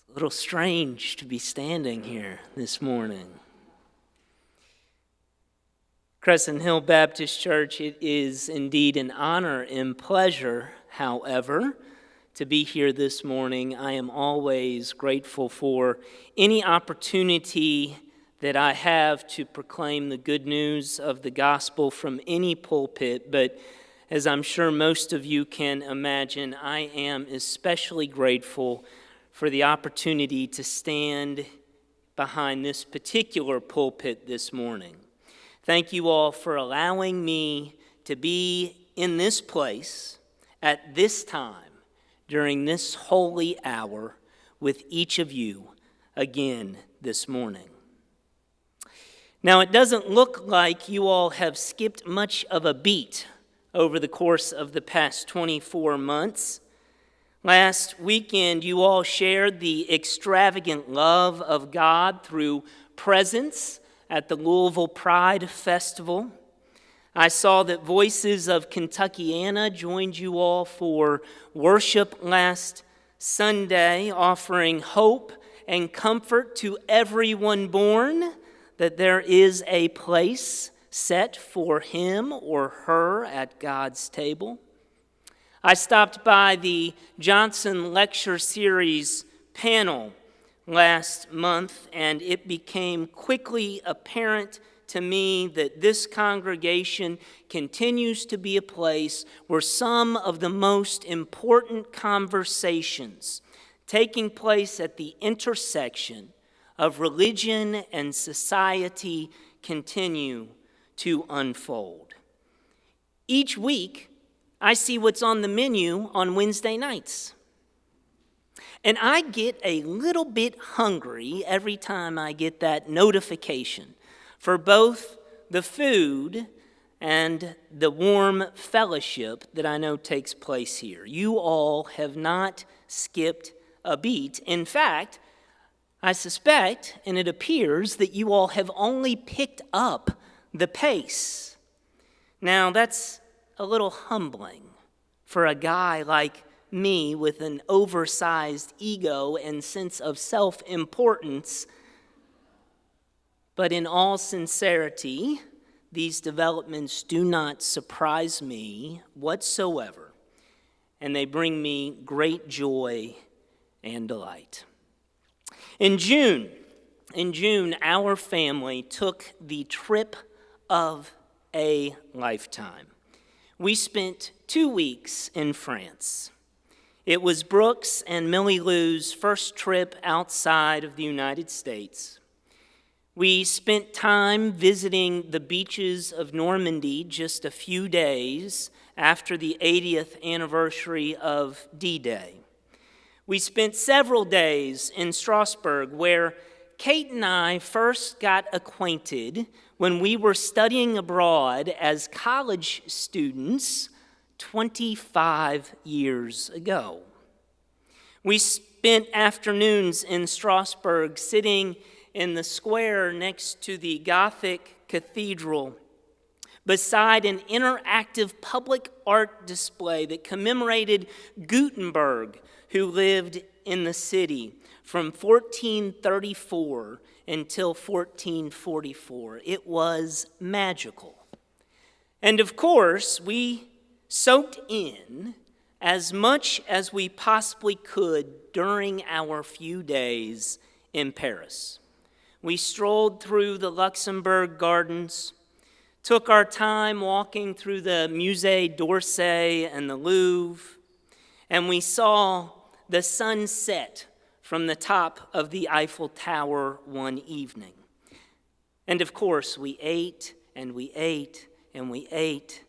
A little strange to be standing here this morning. Crescent Hill Baptist Church, it is indeed an honor and pleasure, however, to be here this morning. I am always grateful for any opportunity that I have to proclaim the good news of the gospel from any pulpit, but as I'm sure most of you can imagine, I am especially grateful for the opportunity to stand behind this particular pulpit this morning. Thank you all for allowing me to be in this place at this time during this holy hour with each of you again this morning. Now, it doesn't look like you all have skipped much of a beat over the course of the past 24 months. Last weekend, you all shared the extravagant love of God through presents at the Louisville Pride Festival. I saw that Voices of Kentuckiana joined you all for worship last Sunday, offering hope and comfort to everyone born, that there is a place set for him or her at God's table. I stopped by the Johnson Lecture Series panel last month, and it became quickly apparent to me that this congregation continues to be a place where some of the most important conversations taking place at the intersection of religion and society continue to unfold. Each week, I see what's on the menu on Wednesday nights. And I get a little bit hungry every time I get that notification for both the food and the warm fellowship that I know takes place here. You all have not skipped a beat. In fact, I suspect, and it appears, that you all have only picked up the pace. Now, that's a little humbling for a guy like me with an oversized ego and sense of self-importance. But in all sincerity, these developments do not surprise me whatsoever, and they bring me great joy and delight. In June, our family took the trip of a lifetime. We spent 2 weeks in France. It was Brooks and Millie Lou's first trip outside of the United States. We spent time visiting the beaches of Normandy just a few days after the 80th anniversary of D-Day. We spent several days in Strasbourg, where Kate and I first got acquainted when we were studying abroad as college students 25 years ago. We spent afternoons in Strasbourg sitting in the square next to the Gothic cathedral beside an interactive public art display that commemorated Gutenberg, who lived in the city from 1434 until 1444. It was magical. And of course, we soaked in as much as we possibly could during our few days in Paris. We strolled through the Luxembourg Gardens, took our time walking through the Musée d'Orsay and the Louvre, and we saw the sunset from the top of the Eiffel Tower one evening. And of course, we ate and we ate and we ate.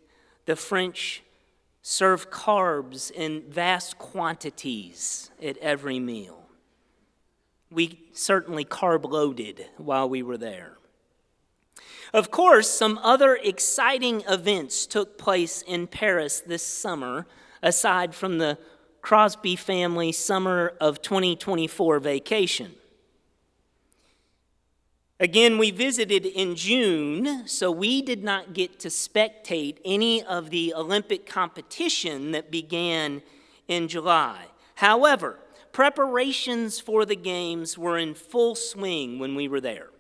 The French serve carbs in vast quantities at every meal. We certainly carb-loaded while we were there. Of course, some other exciting events took place in Paris this summer, aside from the Crosby family summer of 2024 vacation. Again, we visited in June, so we did not get to spectate any of the Olympic competition that began in July. However, Preparations for the games were in full swing when we were there.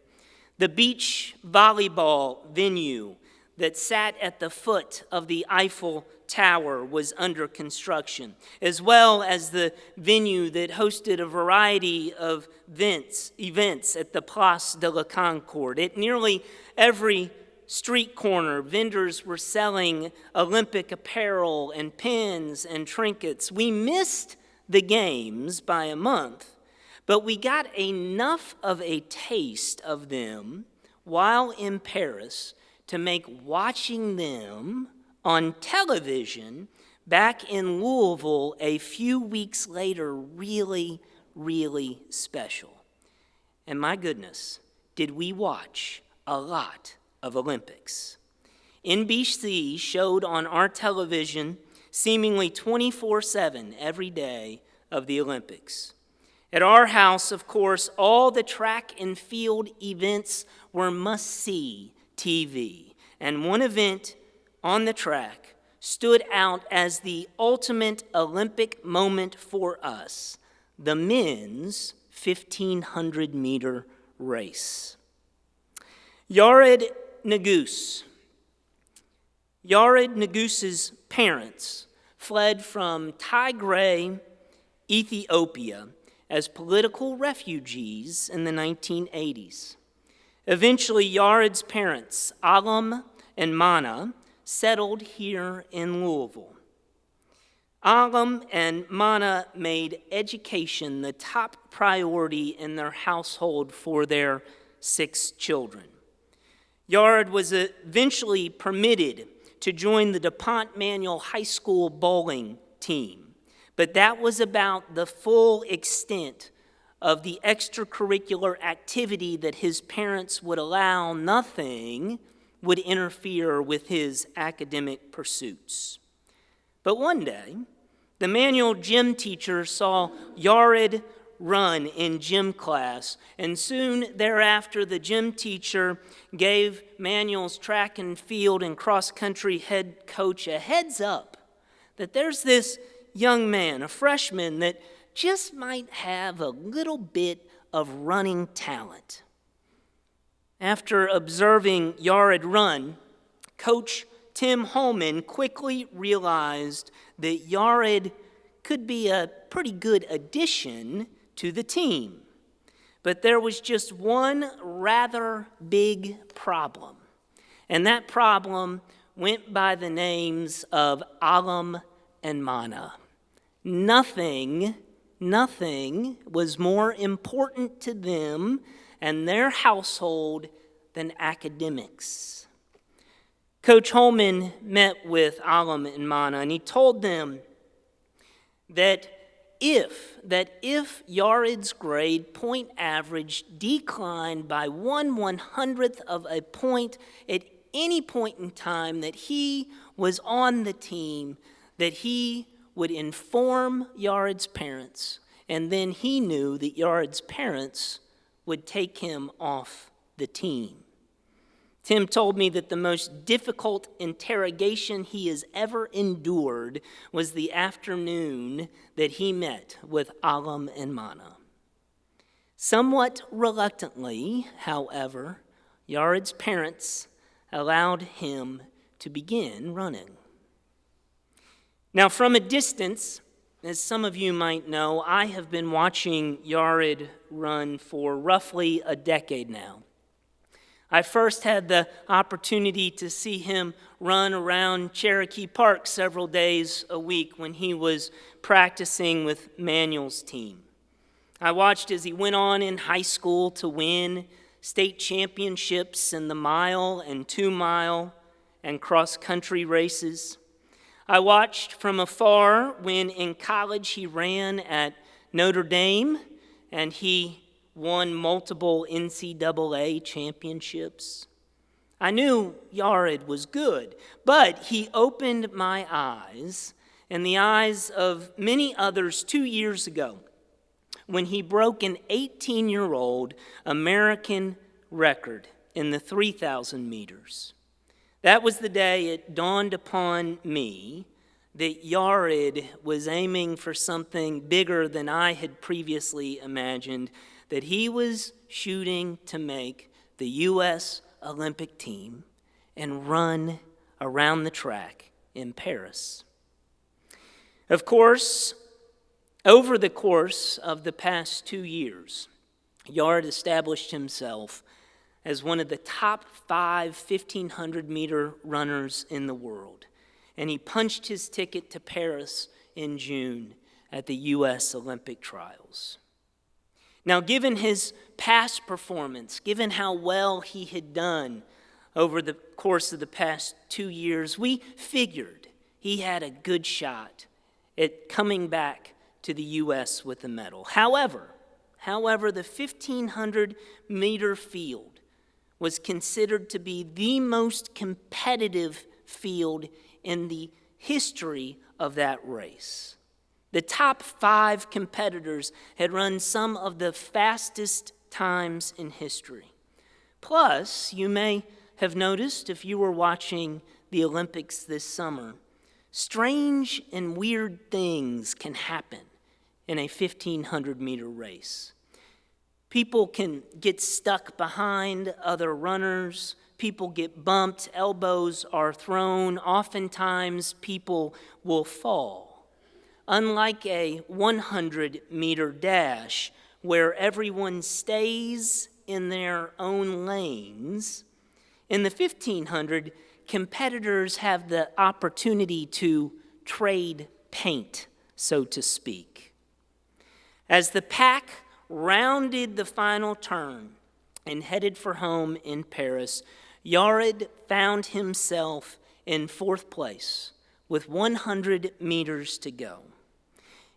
The beach volleyball venue that sat at the foot of the Eiffel Tower was under construction, as well as the venue that hosted a variety of events at the Place de la Concorde. At nearly every street corner, vendors were selling Olympic apparel and pins and trinkets. We missed the games by a month, but we got enough of a taste of them while in Paris to make watching them on television back in Louisville a few weeks later really, really special. And my goodness, did we watch a lot of Olympics. NBC showed on our television seemingly 24/7 every day of the Olympics. At our house, of course, all the track and field events were must-see TV. And one event on the track stood out as the ultimate Olympic moment for us, the men's 1,500-meter race. Yared Nagus's parents fled from Tigray, Ethiopia, as political refugees in the 1980s. Eventually, Yared's parents, Alam and Mana, settled here in Louisville. Alam and Mana made education the top priority in their household for their 6 children. Yared was eventually permitted to join the DuPont Manual High School bowling team, but that was about the full extent of the extracurricular activity that his parents would allow. Nothing would interfere with his academic pursuits. But one day, the manual gym teacher saw Yared run in gym class, and soon thereafter the gym teacher gave Manuel's track and field and cross-country head coach a heads up that there's this young man, a freshman, that just might have a little bit of running talent. After observing Yared run, Coach Tim Holman quickly realized that Yared could be a pretty good addition to the team. But there was just one rather big problem, and that problem went by the names of Alam and Mana. Nothing was more important to them and their household than academics. Coach Holman met with Alam and Mana, and he told them that if Yared's grade point average declined by 1/100th of a point at any point in time that he was on the team, that he would inform Yared's parents, and then he knew that Yared's parents would take him off the team. Tim told me that the most difficult interrogation he has ever endured was the afternoon that he met with Alam and Mana. Somewhat reluctantly, however, Yared's parents allowed him to begin running. Now, from a distance, as some of you might know, I have been watching Yared run for roughly a decade now. I first had the opportunity to see him run around Cherokee Park several days a week when he was practicing with Manuel's team. I watched as he went on in high school to win state championships in the mile and 2-mile and cross-country races. I watched from afar when in college he ran at Notre Dame and he won multiple NCAA championships. I knew Yared was good, but he opened my eyes and the eyes of many others 2 years ago when he broke an 18-year-old American record in the 3,000 meters. That was the day it dawned upon me that Yared was aiming for something bigger than I had previously imagined, that he was shooting to make the U.S. Olympic team and run around the track in Paris. Of course, over the course of the past 2 years, Yared established himself as one of the top 5 1,500-meter runners in the world. And he punched his ticket to Paris in June at the U.S. Olympic trials. Now, given his past performance, given how well he had done over the course of the past 2 years, we figured he had a good shot at coming back to the U.S. with a medal. However, the 1,500-meter field was considered to be the most competitive field in the history of that race. The top 5 competitors had run some of the fastest times in history. Plus, you may have noticed if you were watching the Olympics this summer, strange and weird things can happen in a 1,500-meter race. People can get stuck behind other runners. People get bumped. Elbows are thrown. Oftentimes, people will fall. Unlike a 100-meter dash, where everyone stays in their own lanes, in the 1,500, competitors have the opportunity to trade paint, so to speak. As the pack rounded the final turn and headed for home in Paris, Yared found himself in 4th place with 100 meters to go.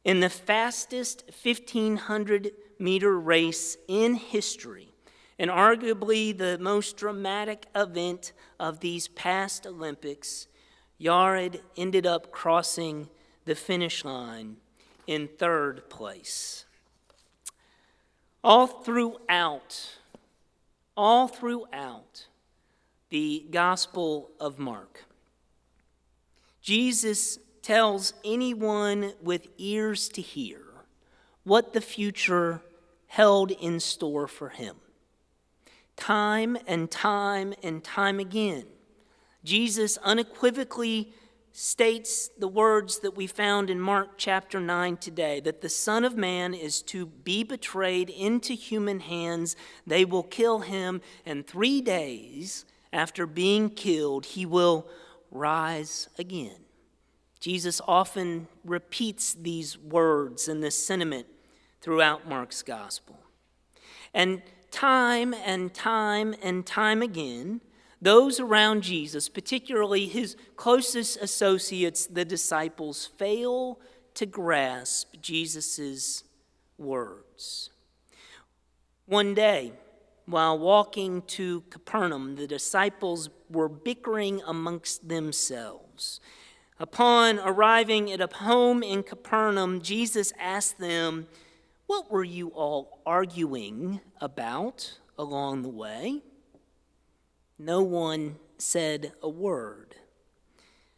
In the fastest 1,500-meter race in history, and arguably the most dramatic event of these past Olympics, Yared ended up crossing the finish line in 3rd place. All throughout the Gospel of Mark, Jesus tells anyone with ears to hear what the future held in store for him. Time and time and time again, Jesus unequivocally states the words that we found in Mark chapter 9 today, that the Son of Man is to be betrayed into human hands. They will kill him, and 3 days after being killed, he will rise again. Jesus often repeats these words and this sentiment throughout Mark's gospel. And time again, those around Jesus, particularly his closest associates, the disciples, fail to grasp Jesus' words. One day, while walking to Capernaum, the disciples were bickering amongst themselves. Upon arriving at a home in Capernaum, Jesus asked them, "What were you all arguing about along the way?" No one said a word.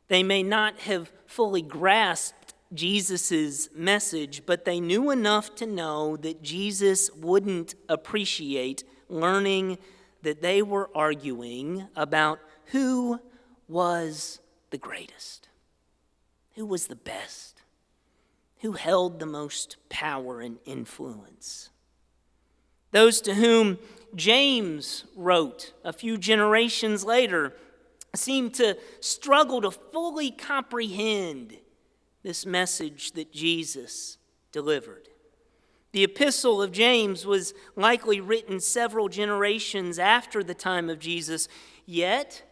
They may not have fully grasped Jesus' message, but they knew enough to know that Jesus wouldn't appreciate learning that they were arguing about who was the greatest, who was the best, who held the most power and influence. Those to whom James wrote a few generations later seem to struggle to fully comprehend this message that Jesus delivered. The epistle of James was likely written several generations after the time of Jesus, yet,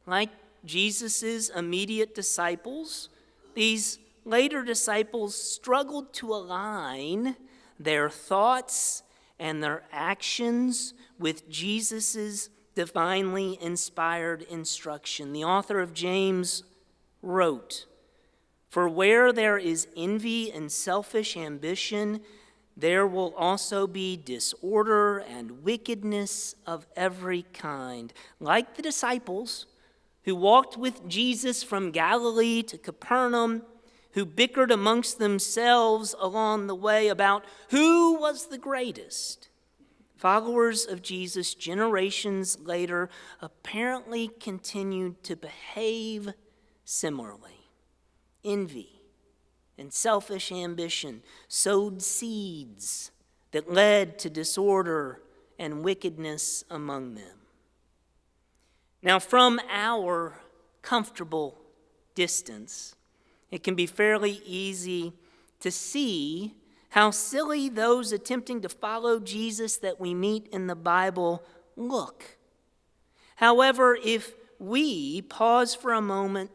like Jesus' immediate disciples, these later disciples struggled to align their thoughts and their actions with Jesus' divinely inspired instruction. The author of James wrote, "For where there is envy and selfish ambition, there will also be disorder and wickedness of every kind." Like the disciples who walked with Jesus from Galilee to Capernaum, who bickered amongst themselves along the way about who was the greatest. Followers of Jesus generations later apparently continued to behave similarly. Envy and selfish ambition sowed seeds that led to disorder and wickedness among them. Now, from our comfortable distance, it can be fairly easy to see how silly those attempting to follow Jesus that we meet in the Bible look. However, if we pause for a moment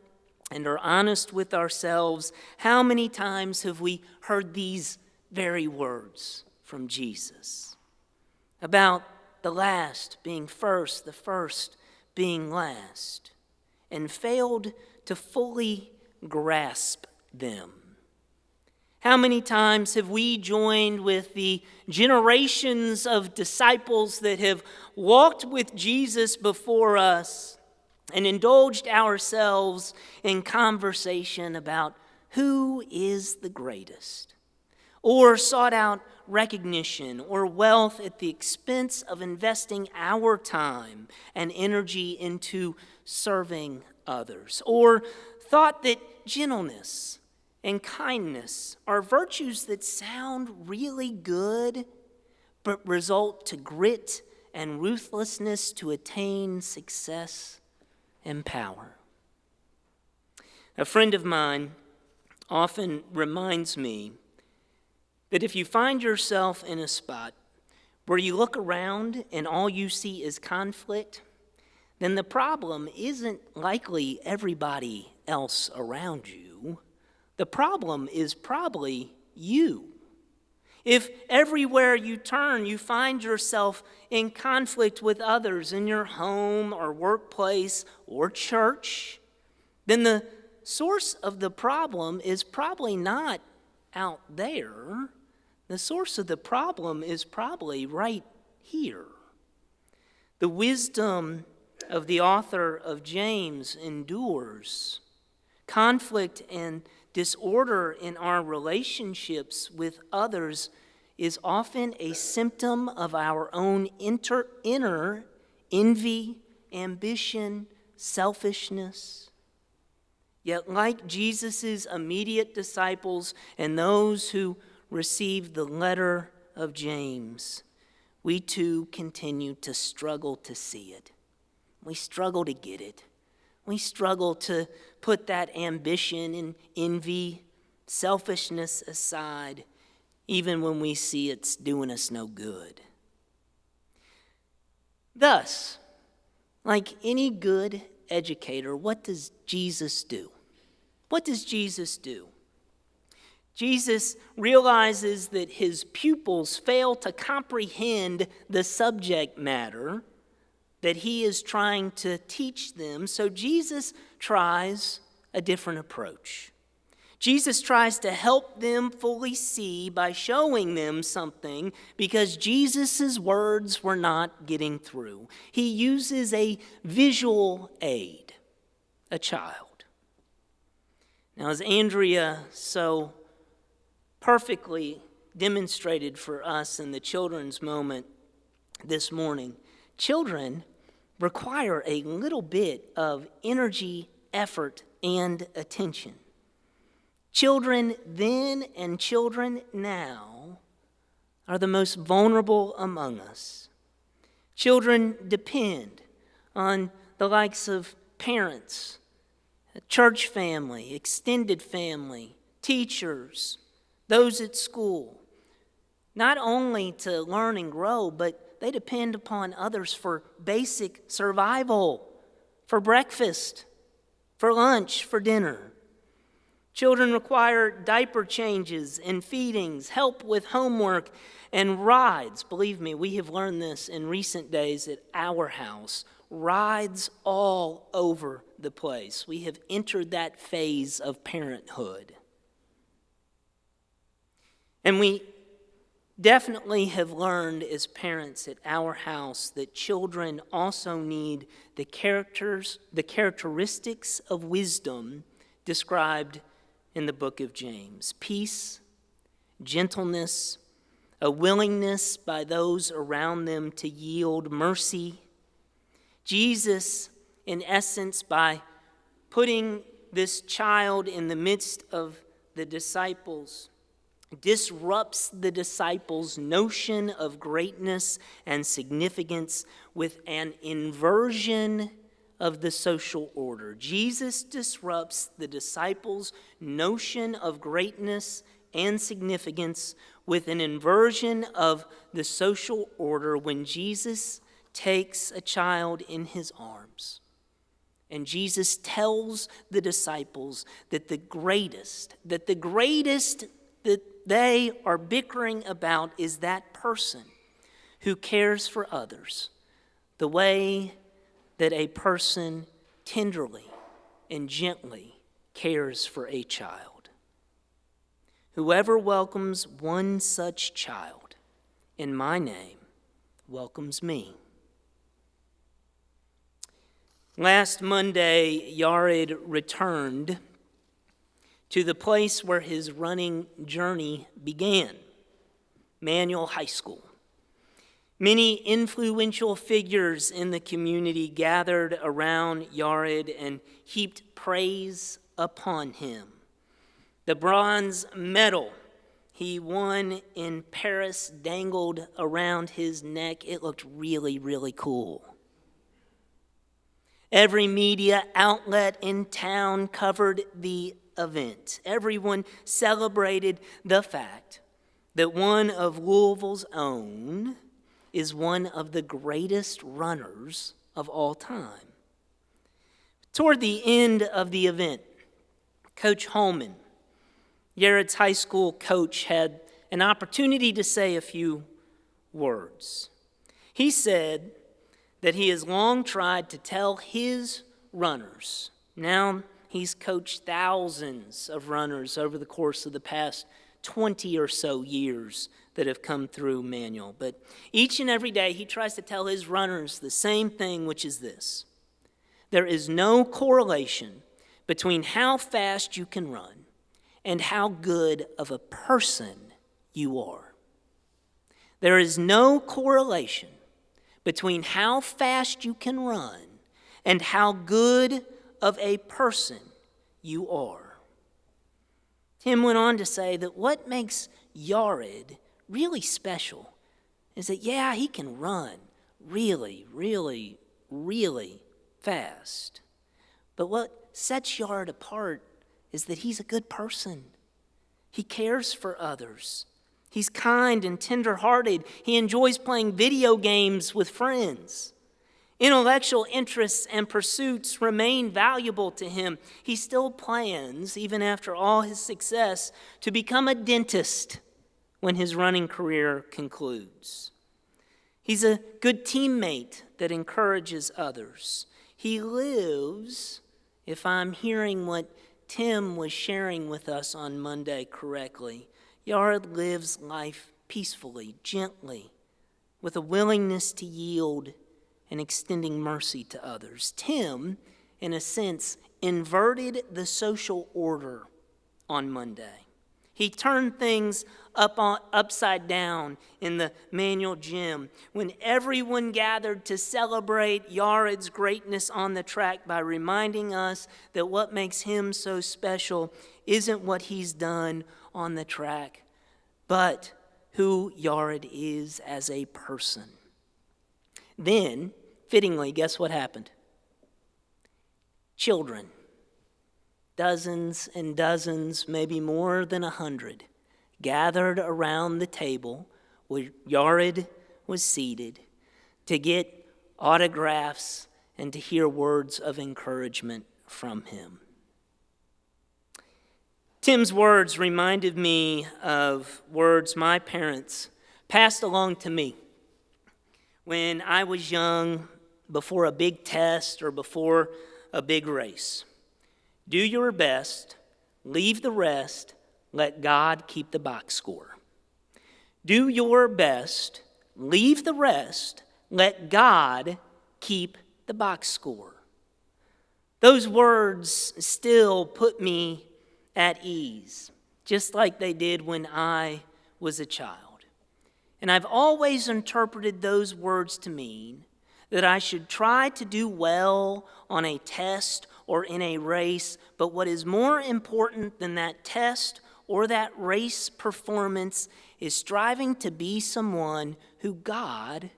and are honest with ourselves, how many times have we heard these very words from Jesus about the last being first, the first being last, and failed to fully grasp them? How many times have we joined with the generations of disciples that have walked with Jesus before us and indulged ourselves in conversation about who is the greatest, or sought out recognition or wealth at the expense of investing our time and energy into serving others, or thought that gentleness and kindness are virtues that sound really good, but result to grit and ruthlessness to attain success and power. A friend of mine often reminds me that if you find yourself in a spot where you look around and all you see is conflict, then the problem isn't likely everybody else around you. The problem is probably you. If everywhere you turn you find yourself in conflict with others in your home or workplace or church, then the source of the problem is probably not out there. The source of the problem is probably right here. The wisdom of the author of James endures. Conflict and disorder in our relationships with others is often a symptom of our own inner envy, ambition, selfishness. Yet, like Jesus' immediate disciples and those who received the letter of James, we too continue to struggle to see it. We struggle to get it. We struggle to put that ambition and envy, selfishness aside, even when we see it's doing us no good. Thus, like any good educator, what does Jesus do? What does Jesus do? Jesus realizes that his pupils fail to comprehend the subject matter that he is trying to teach them, so Jesus tries a different approach. Jesus tries to help them fully see by showing them something because Jesus' words were not getting through. He uses a visual aid, a child. Now, as Andrea so perfectly demonstrated for us in the children's moment this morning, children require a little bit of energy, effort, and attention. Children then and children now are the most vulnerable among us. Children depend on the likes of parents, a church family, extended family, teachers, those at school, not only to learn and grow, but they depend upon others for basic survival, for breakfast, for lunch, for dinner. Children require diaper changes and feedings, help with homework, and rides. Believe me, we have learned this in recent days at our house. Rides all over the place. We have entered that phase of parenthood. And we definitely have learned as parents at our house that children also need the characteristics of wisdom described in the book of James. Peace, gentleness, a willingness by those around them to yield mercy. Jesus, in essence, by putting this child in the midst of the disciples, disrupts the disciples' notion of greatness and significance with an inversion of the social order. Jesus disrupts the disciples' notion of greatness and significance with an inversion of the social order when Jesus takes a child in his arms. And Jesus tells the disciples that the greatest that they are bickering about is that person who cares for others the way that a person tenderly and gently cares for a child. Whoever welcomes one such child in my name welcomes me. Last Monday, Yared returned to the place where his running journey began, Manual High School. Many influential figures in the community gathered around Yared and heaped praise upon him. The bronze medal he won in Paris dangled around his neck. It looked really, really cool. Every media outlet in town covered the event. Everyone celebrated the fact that one of Louisville's own is one of the greatest runners of all time. Toward the end of the event, Coach Holman, Yared's high school coach, had an opportunity to say a few words. He said that he has long tried to tell his runners. Now he's coached thousands of runners over the course of the past 20 or so years that have come through Manual. But each and every day he tries to tell his runners the same thing, which is this: there is no correlation between how fast you can run and how good of a person you are. There is no correlation between how fast you can run and how good of a person you are. Tim went on to say that what makes Yared really special is that, yeah, he can run really, really, really fast. But what sets Yared apart is that he's a good person. He cares for others. He's kind and tender-hearted. He enjoys playing video games with friends. Intellectual interests and pursuits remain valuable to him. He still plans, even after all his success, to become a dentist when his running career concludes. He's a good teammate that encourages others. He lives, if I'm hearing what Tim was sharing with us on Monday correctly, Yared lives life peacefully, gently, with a willingness to yield and extending mercy to others. Tim, in a sense, inverted the social order on Monday. He turned things upside down in the Manual gym when everyone gathered to celebrate Yared's greatness on the track by reminding us that what makes him so special isn't what he's done on the track, but who Yared is as a person. Then, fittingly, guess what happened? Children, dozens and dozens, maybe more than 100, gathered around the table where Yared was seated to get autographs and to hear words of encouragement from him. Tim's words reminded me of words my parents passed along to me when I was young, before a big test or before a big race. Do your best, leave the rest, let God keep the box score. Do your best, leave the rest, let God keep the box score. Those words still put me at ease, just like they did when I was a child. And I've always interpreted those words to mean that I should try to do well on a test or in a race, but what is more important than that test or that race performance is striving to be someone who God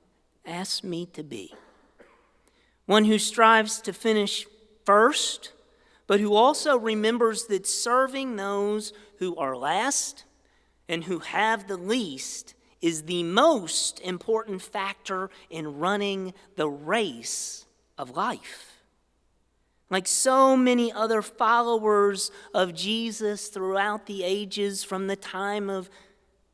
asked me to be. One who strives to finish first, but who also remembers that serving those who are last and who have the least is the most important factor in running the race of life. Like so many other followers of Jesus throughout the ages, from the time of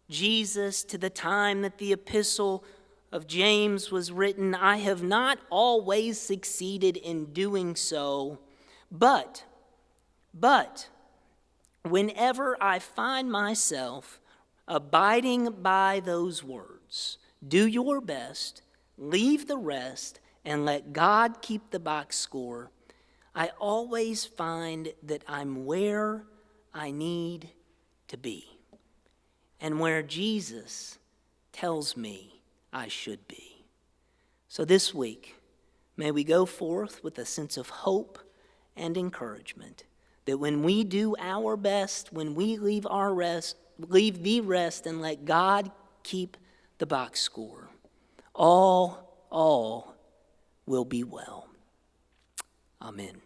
Jesus to the time that the epistle of James was written, I have not always succeeded in doing so, but whenever I find myself abiding by those words, do your best, leave the rest, and let God keep the box score, I always find that I'm where I need to be and where Jesus tells me I should be. So this week, may we go forth with a sense of hope and encouragement that when we do our best, when we leave the rest and let God keep the box score, all will be well. Amen.